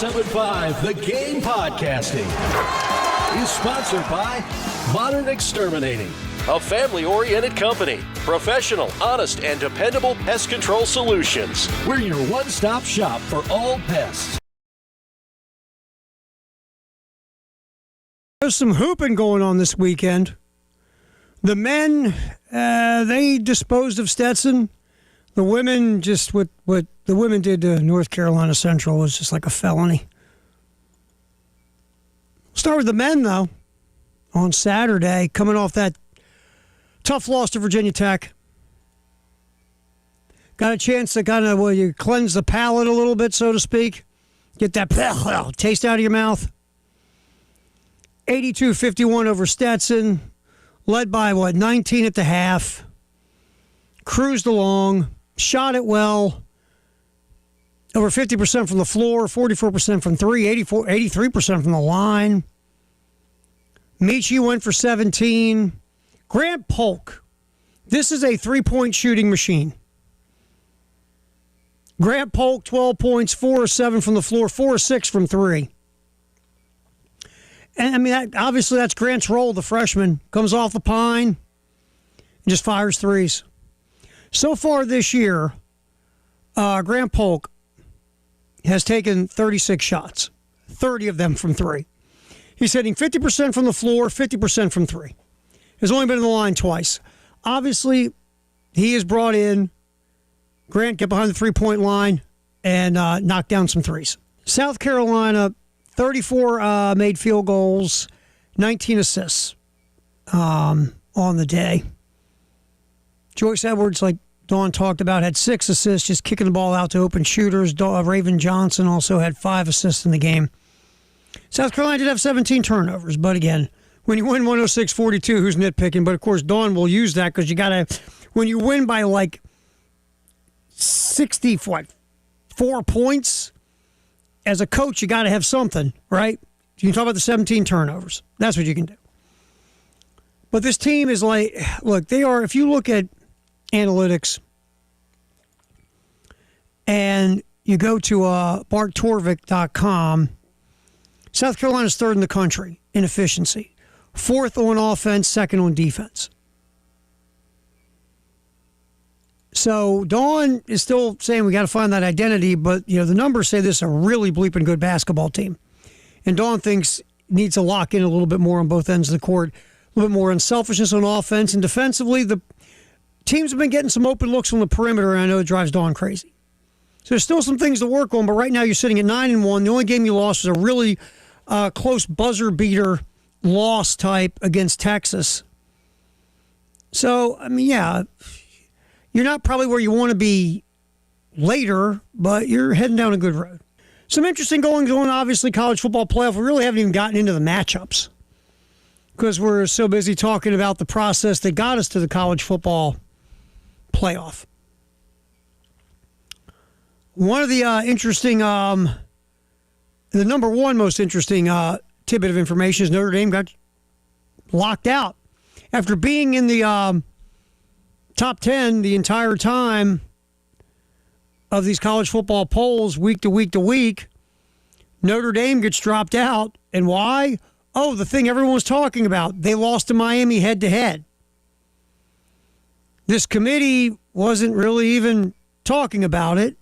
1075 The Game Podcasting is sponsored by Modern Exterminating, a family-oriented company. Professional, honest, and dependable pest control solutions. We're your one-stop shop for all pests. There's some hooping going on this weekend. The men, they disposed of Stetson. The women, just what the women did to North Carolina Central was just like a felony. Start with the men, though. On Saturday, coming off that tough loss to Virginia Tech. Got a chance to kind of, you cleanse the palate a little bit, so to speak. Get that taste out of your mouth. 82-51 over Stetson. Led by, 19 at the half. Cruised along. Shot it well. Over 50% from the floor. 44% from three. 83% from the line. Michi went for 17. Grant Polk. This is a three-point shooting machine. Grant Polk, 12 points, 4 or 7 from the floor, 4 or 6 from three. And, I mean, obviously that's Grant's role, the freshman. Comes off the pine and just fires threes. So far this year, Grant Polk has taken 36 shots, 30 of them from three. He's hitting 50% from the floor, 50% from three. He's only been in the line twice. Obviously, he is brought in. Grant get behind the three-point line and knock down some threes. South Carolina, 34 made field goals, 19 assists on the day. Joyce Edwards, like Dawn talked about, had 6 assists, just kicking the ball out to open shooters. Raven Johnson also had 5 assists in the game. South Carolina did have 17 turnovers, but again, when you win 106-42, who's nitpicking? But of course, Dawn will use that because you got to, when you win by like 4 points, as a coach, you got to have something, right? You can talk about the 17 turnovers. That's what you can do. But this team is like, look, they are, if you look at analytics and you go to barttorvik.com, South Carolina's third in the country in efficiency. 4th on offense, 2nd on defense. So Dawn is still saying we got to find that identity, but the numbers say this is a really bleeping good basketball team. And Dawn thinks needs to lock in a little bit more on both ends of the court, a little bit more unselfishness on offense. And defensively, the teams have been getting some open looks on the perimeter, and I know it drives Dawn crazy. So there's still some things to work on, but right now you're sitting at 9-1. The only game you lost was a really close buzzer beater loss type against Texas. So, I mean, yeah, you're not probably where you want to be later, but you're heading down a good road. Some interesting goings on, obviously, college football playoff. We really haven't even gotten into the matchups because we're so busy talking about the process that got us to the college football playoff. One of the interesting, the number one most interesting tidbit of information is Notre Dame got locked out after being in the top 10 the entire time of these college football polls week to week to week. Notre Dame gets dropped out. And why? Oh, the thing everyone was talking about. They lost to Miami head-to-head. This committee wasn't really even talking about it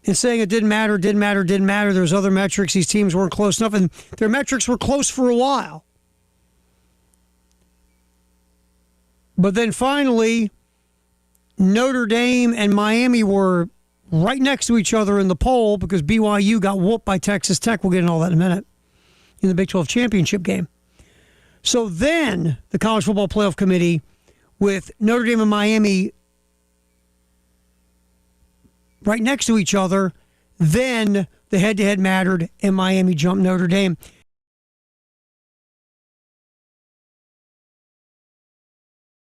and saying it didn't matter. There's other metrics. These teams weren't close enough, and their metrics were close for a while. But then finally, Notre Dame and Miami were right next to each other in the poll because BYU got whooped by Texas Tech. We'll get into all that in a minute in the Big 12 championship game. So then the College Football Playoff Committee with Notre Dame and Miami right next to each other, then the head-to-head mattered and Miami jumped Notre Dame.